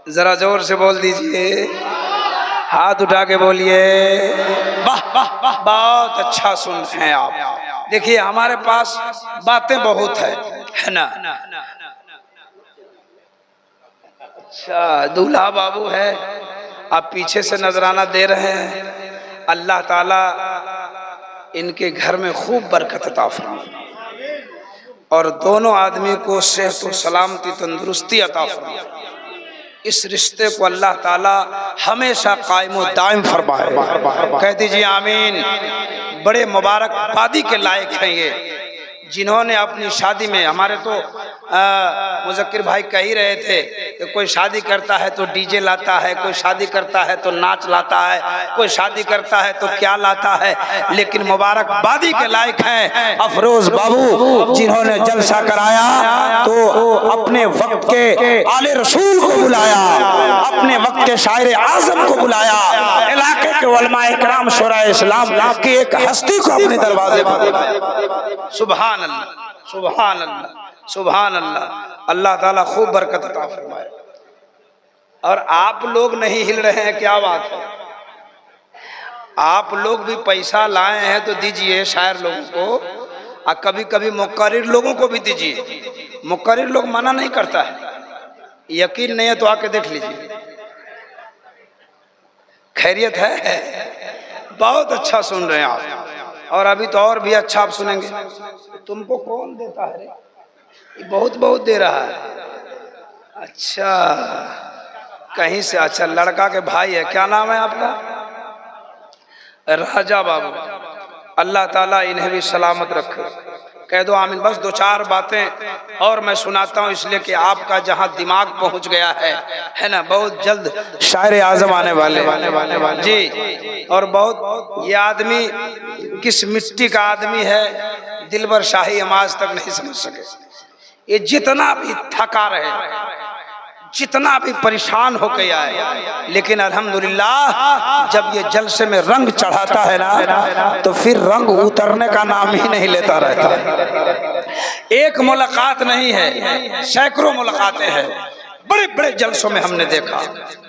जरा जोर से बोल दीजिए, हाथ उठा के बोलिए वाह वाह वाह। बहुत अच्छा सुन रहे हैं आप। देखिए हमारे पास बातें बहुत है ना। अच्छा दूल्हा बाबू है, आप पीछे से नजराना दे रहे हैं। अल्लाह ताला इनके घर में खूब बरकत अता फरमाए और दोनों आदमी को सेहत व सलामती तंदुरुस्ती अता फरमाए। इस रिश्ते को अल्लाह ताला हमेशा कायम व दायम फरमाए। कह दीजिए आमीन। बड़े मुबारक बादी के लायक हैं ये, जिन्होंने अपनी शादी में, हमारे तो मुज़क्किर भाई कह ही रहे थे कि कोई शादी करता है तो डीजे लाता है, कोई शादी करता है तो नाच लाता है, कोई शादी करता है तो क्या लाता है, लेकिन मुबारक बादी के लायक हैं अफरोज बाबू, जिन्होंने जलसा कराया तो अपने वक्त के आले रसूल को बुलाया, अपने वक्त के शायर आजम को बुलाया, इलाके के उलमाए किराम शुराए इस्लाम की एक हस्ती को अपने दरवाजे पर बुलाया। सुभान अल्लाह, सुभान अल्लाह, सुभान अल्लाह। अल्लाह ताला खूब बरकत अता फरमाए। और आप लोग नहीं हिल रहे हैं, क्या बात है? आप लोग भी पैसा लाए हैं तो दीजिए शायर लोगों को, और कभी कभी मुकर्रिर लोगों को भी दीजिए। मुकर्रिर लोग मना नहीं करता है, यकीन नहीं है तो आके देख लीजिए। खैरियत है? बहुत अच्छा सुन रहे हैं आप, और अभी तो और भी अच्छा आप सुनेंगे। तुमको कौन देता है रे? बहुत बहुत दे रहा है। अच्छा कहीं से, अच्छा लड़का के भाई है, क्या नाम है आपका? राजा बाबू। अल्लाह ताला इन्हें भी सलामत रखे। कह दो आमीन। बस दो चार बातें और मैं सुनाता हूँ, इसलिए कि आपका जहाँ दिमाग पहुँच गया है ना, बहुत जल्द शायर आजम आने वाले जी। और बहुत ये आदमी किस मिट्टी का आदमी है, दिलबर शाही हम आज तक नहीं समझ सके। ये जितना भी थका रहे, जितना भी परेशान हो गया है, लेकिन अल्हम्दुलिल्लाह जब ये जलसे में रंग चढ़ाता है ना, तो फिर रंग उतरने का नाम ही नहीं लेता रहता। एक मुलाकात नहीं है, सैकड़ों मुलाकातें हैं। बड़े बड़े जलसों में हमने देखा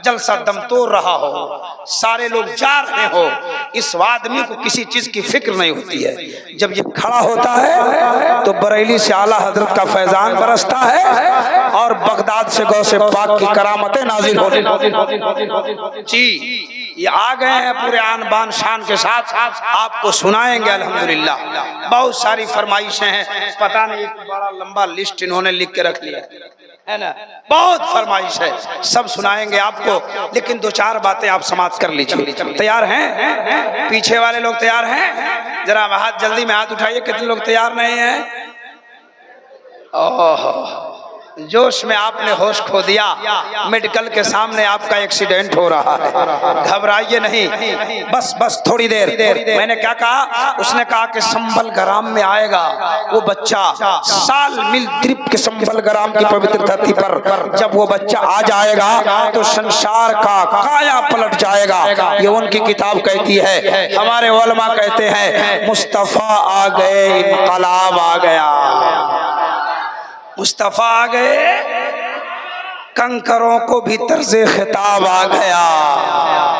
जलसा दम तोड़ रहा हो, सारे लोग जा रहे हो, इस आदमी को किसी चीज की फिक्र नहीं होती है। जब ये खड़ा होता है तो बरेली से आला हजरत का फैजान बरसता है और बगदाद से गौसे पाक की करामतें नाजिल होती जी। ये आ गए हैं पूरे आन बान शान के साथ, आपको सुनाएंगे अल्हम्दुलिल्लाह। बहुत सारी फरमाइशें हैं, पता नहीं बड़ा लंबा लिस्ट इन्होंने लिख के रख लिया है ना, बहुत फरमाइश है, सब सुनाएंगे आपको। लेकिन दो चार बातें आप समाप्त कर लीजिए। तैयार हैं? पीछे वाले लोग तैयार हैं? जरा हाथ जल्दी में हाथ उठाइए, कितने लोग तैयार नहीं हैं? ओह जोश में आपने होश खो दिया। मेडिकल के सामने आपका एक्सीडेंट हो रहा है, घबराइए नहीं, बस बस थोड़ी देर। मैंने क्या कहा? उसने कहा कि संबल ग्राम में आएगा वो बच्चा, साल मिल द्वीप के संबल ग्राम की पवित्र धरती पर जब वो बच्चा आ जाएगा तो संसार का काया पलट जाएगा। ये उनकी किताब कहती है, हमारे उलमा कहते हैं मुस्तफा आ गए, इनकलाब आ गया। मुस्तफा आ गए, कंकरों को भी तर्ज़े खिताब आ गया।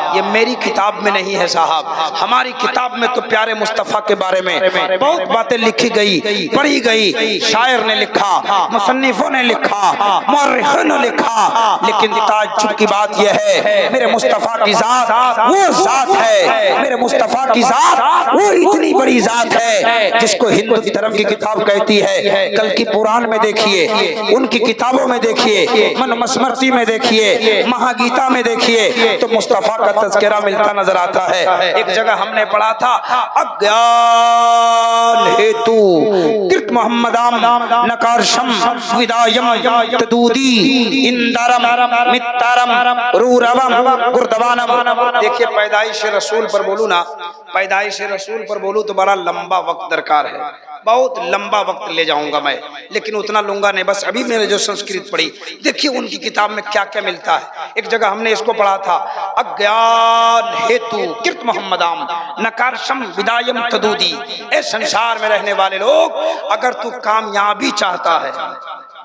ये मेरी किताब में नहीं है साहब। हमारी किताब में तो प्यारे मुस्तफ़ा के बारे में बहुत बातें लिखी गई, पढ़ी गई। शायर ने लिखा, मुसन्निफों ने लिखा, मुअर्रिखों ने लिखा, लेकिन ताज्जुब की बात यह है मेरे मुस्तफ़ा की जात वो जात है, मेरे मुस्तफ़ा की जात वो इतनी बड़ी जात है जिसको हिंदू धर्म की किताब कहती है। कल की पुराण में देखिए, उनकी किताबों में देखिए, मन मस्मृति में देखिए, महागीता में देखिए, तो मुस्तफ़ा का तज़किरा मिलता नजर आता है। एक जगह हमने पढ़ा था, अज्ञान हेतु कृत मोहम्मदाम नकारशम विदायम तदूदी इंदरम मित्तरम रूरवम गुरदवानम। देखिए पैदाइश रसूल पर बोलूं ना, पैदाइश रसूल पर बोलूं तो बड़ा लंबा वक्त दरकार है, बहुत लंबा वक्त ले जाऊंगा मैं, लेकिन उतना लूंगा नहीं। बस अभी मैंने जो संस्कृत पढ़ी, देखिए उनकी किताब में क्या क्या मिलता है। एक जगह हमने इसको पढ़ा था, अज्ञान हेतु कृत मोहम्मदाम नकारशम विदायम तदूदी। ए संसार में रहने वाले लोग, अगर तू कामयाबी चाहता है,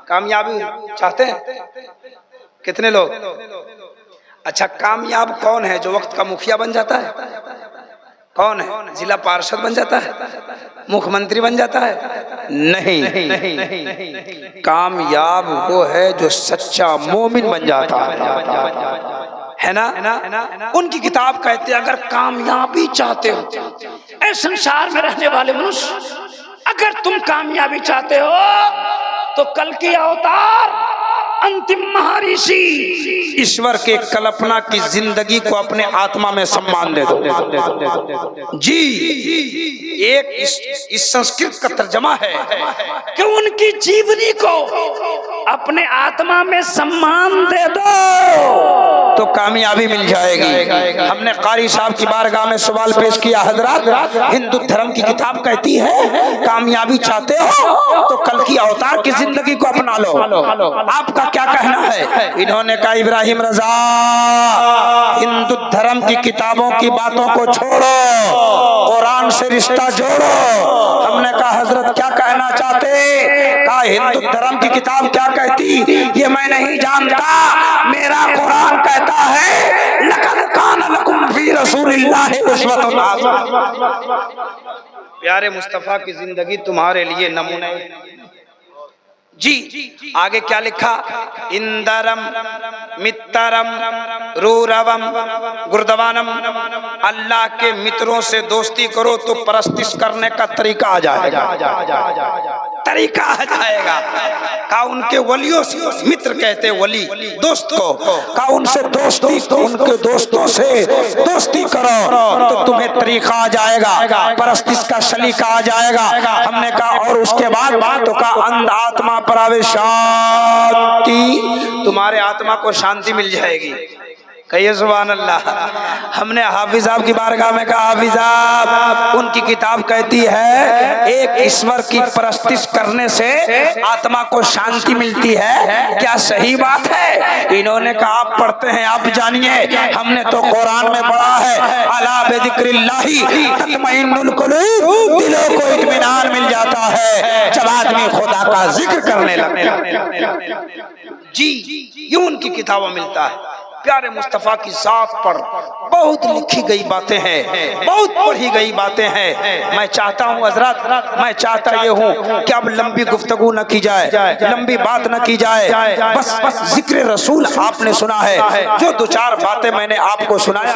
कामयाबी चाहते हैं कितने लोग? अच्छा, कामयाब कौन है? जो वक्त का मुखिया बन जाता है? कौन है? जिला पार्षद बन जाता है? मुख्यमंत्री बन जाता है? नहीं, कामयाब वो है जो सच्चा मोमिन बन जाता है ना। उनकी किताब कहते हैं अगर कामयाबी चाहते हो, ऐ संसार में रहने वाले मनुष्य, अगर तुम कामयाबी चाहते हो तो कल की अवतार अंतिम महर्षि ईश्वर के कल्पना की जिंदगी को अपने आत्मा में सम्मान दे दो जी। एक इस संस्कृत का तर्जमा है कि उनकी जीवनी को अपने आत्मा में सम्मान दे दो तो कामयाबी मिल जाएगी। हमने कारी साहब की बारगाह में सवाल पेश किया, हजरत हिंदू धर्म की किताब कहती है कामयाबी चाहते हो तो कल की अवतार की जिंदगी को अपना लो, आपका क्या कहना है? इन्होंने कहा इब्राहिम रजा, हिंदू धर्म की किताबों की बातों को छोड़ो, कुरान से रिश्ता जोड़ो। हमने कहा हजरत क्या कहना चाहते? कहा हिंदू धर्म की किताब क्या कहती ये मैं नहीं जानता, मेरा कुरान कहता है लक़द कान लकुम फी रसूलिल्लाहि उस्वतुन हसनह। प्यारे मुस्तफा की जिंदगी तुम्हारे लिए नमूने जी। आगे क्या लिखा? इंदरम मित्तरम रूरवम गुरदवानम। अल्लाह के मित्रों से दोस्ती करो तो परस्तिश करने का तरीका आ जाएगा, तरीका आ जाएगा। का उनके वलियों से, मित्र कहते वली दोस्त को, का उनसे दोस्ती, तो उनके दोस्तों से दोस्ती करो तो तुम्हें तरीका आ जाएगा, परस्तिश का सलीका आ जाएगा। हमने कहा और उसके बाद तो का अंध आत्मा पर आवे शांति, तुम्हारे आत्मा को शांति मिल जाएगी। कहिए सुभान अल्लाह। हमने हाफिज साहब की बारगाह में कहा हाफिज साहब उनकी किताब कहती है एक ईश्वर की परस्तिश करने से आत्मा को शांति मिलती है, क्या सही बात है? इन्होंने कहा आप पढ़ते हैं, आप जानिए, हमने तो कुरान में पढ़ा है अला बिज़िक्रिल्लाहि तत्मइन्नुल कुलूब, दिलों को इत्मीनान मिल जाता है जब आदमी खुदा का जिक्र करने लगता जी। ये उनकी किताबों मिलता है। प्यारे मुस्तफा की जात पर बहुत लिखी गई बातें हैं, बहुत पढ़ी गई बातें हैं। मैं चाहता हूँ हजरत, मैं चाहता ये हूँ कि अब लंबी गुफ्तगू न की जाए, लंबी बात न की जाए, बस जिक्र रसूल आपने सुना है। जो दो चार बातें मैंने आपको सुनाया,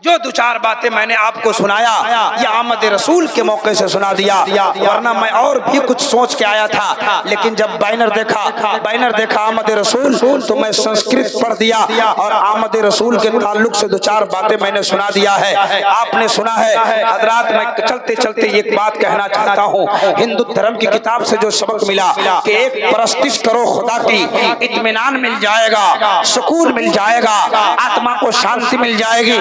जो दो चार बातें मैंने आपको सुनाया, ये आमद रसूल के मौके से सुना दिया, वरना मैं और भी कुछ सोच के आया था, लेकिन जब बैनर देखा आमद रसूल तो मैं संस्कृत पढ़ दिया और आमद रसूल के ताल्लुक से दो चार बातें मैंने सुना दिया है, आपने सुना है। हजरात मैं चलते चलते एक बात कहना चाहता हूँ, हिंदू धर्म की किताब से जो सबक मिला कि एक परस्तिश करो खुदा की, इत्मीनान मिल जाएगा, सुकून मिल जाएगा, आत्मा को शांति मिल जाएगी।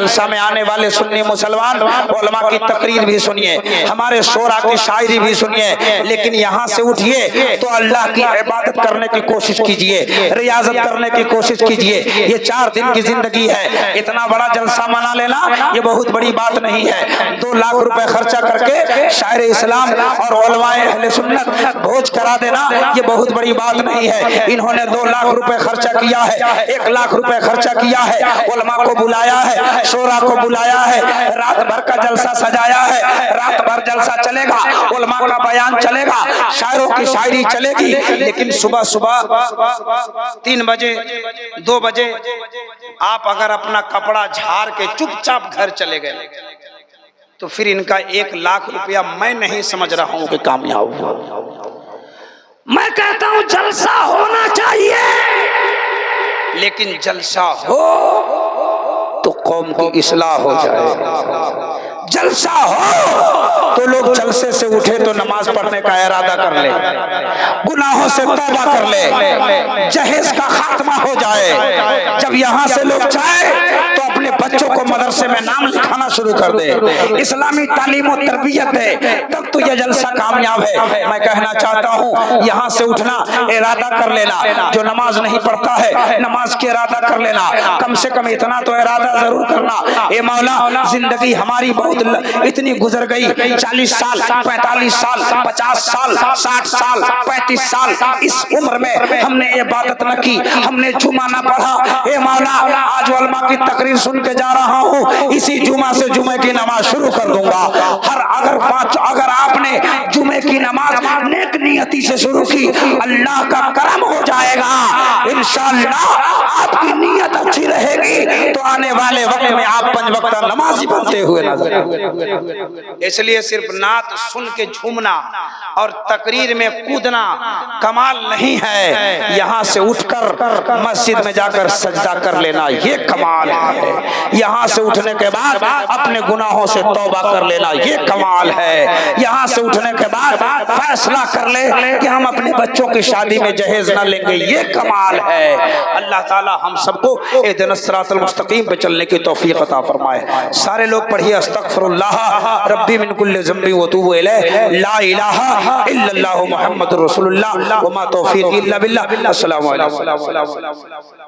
जलसा में आने वाले सुन्नी मुसलमान उलमा की तकरीर भी सुनिए, हमारे शोरा की शायरी भी सुनिए, लेकिन यहाँ से उठिए तो अल्लाह की इबादत करने की कोशिश कीजिए, रियाजत करने की कोशिश कीजिए। ये 4 दिन की जिंदगी है, इतना बड़ा जलसा मना लेना ये बहुत बड़ी बात नहीं है। 2 लाख रुपए खर्चा करके शायर इस्लाम और उलमाए अहले सुन्नत भोज करा देना ये बहुत बड़ी बात नहीं है। इन्होंने 2 लाख रुपए खर्चा किया है, 1 लाख रुपए खर्चा किया है, उलमा को बुलाया है, शोरा को बुलाया है, रात भर का जलसा सजाया है, रात भर जलसा चलेगा, उलमा का बयान चलेगा, शायरों की शायरी चलेगी। लेकिन सुबह सुबह 3 बजे 2 बजे आप अगर अपना कपड़ा झाड़ के चुपचाप घर चले गए तो फिर इनका 1 लाख रुपया मैं नहीं समझ रहा हूं कि कामयाब हुआ। मैं कहता हूं जलसा होना चाहिए, लेकिन जलसा हो तो कौम की इस्लाह हो जाए। जलसा हो तो लोग जलसे से उठे तो नमाज पढ़ने का इरादा कर ले, गुनाहों से तौबा कर ले, जहेज का खात्मा हो जाए। जब यहाँ से लोग जाए तो अपने बच्चों को मदरसे में नाम लिखाना शुरू कर दे, इस्लामी तालीम और तरबियत दे, तब तो यह जलसा कामयाब है। मैं कहना चाहता हूँ यहाँ से उठना इरादा कर लेना, जो नमाज नहीं पढ़ता है नमाज के इरादा कर लेना, कम से कम इतना तो इरादा जरूर करना। ए मौला जिंदगी हमारी बहुत इतनी गुजर गई, 40 साल 45 साल 50 साल 60 साल 35 साल, इस उम्र में हमने इबादत न की, हमने जुमा न पढ़ा। ए मौला आज उलमा की तकरीर सुन के जा रहा हूँ, इसी जुमा से जुमे की नमाज शुरू कर दूंगा। अगर आपने जुमे की नमाज नेक नियति से शुरू की अल्लाह का करम हो जाएगा इंशाअल्लाह। आपकी नीयत अच्छी रहेगी तो आने वाले वक्त में आप 5 वक्त नमाजी बनते हुए नजर। इसलिए सिर्फ नात सुन के झूमना और तकरीर में कूदना कमाल नहीं है, यहाँ से उठकर मस्जिद में जाकर सजदा कर लेना ये कमाल है। यहाँ से उठने के बाद अपने गुनाहों से तौबा कर लेना ये कमाल है। यहाँ से उठने के बाद फैसला कर ले कि हम अपने बच्चों की शादी में जहेज न लेंगे ये कमाल है। अल्लाह ताला हम सबको इहदिनस सिरातल मुस्तकीम पे चलने की तौफीक अता फरमाए। सारे लोग पढ़िए अस्तगफिरुल्लाह रब्बी मिन कुल्लि ज़ंबि व तूबु इलैहि ला इलाहा इल्लल्लाहु मुहम्मदुर रसूलुल्लाह व मा तौफीक़ी इल्ला बिल्लाह। अस्सलामु अलैकुम।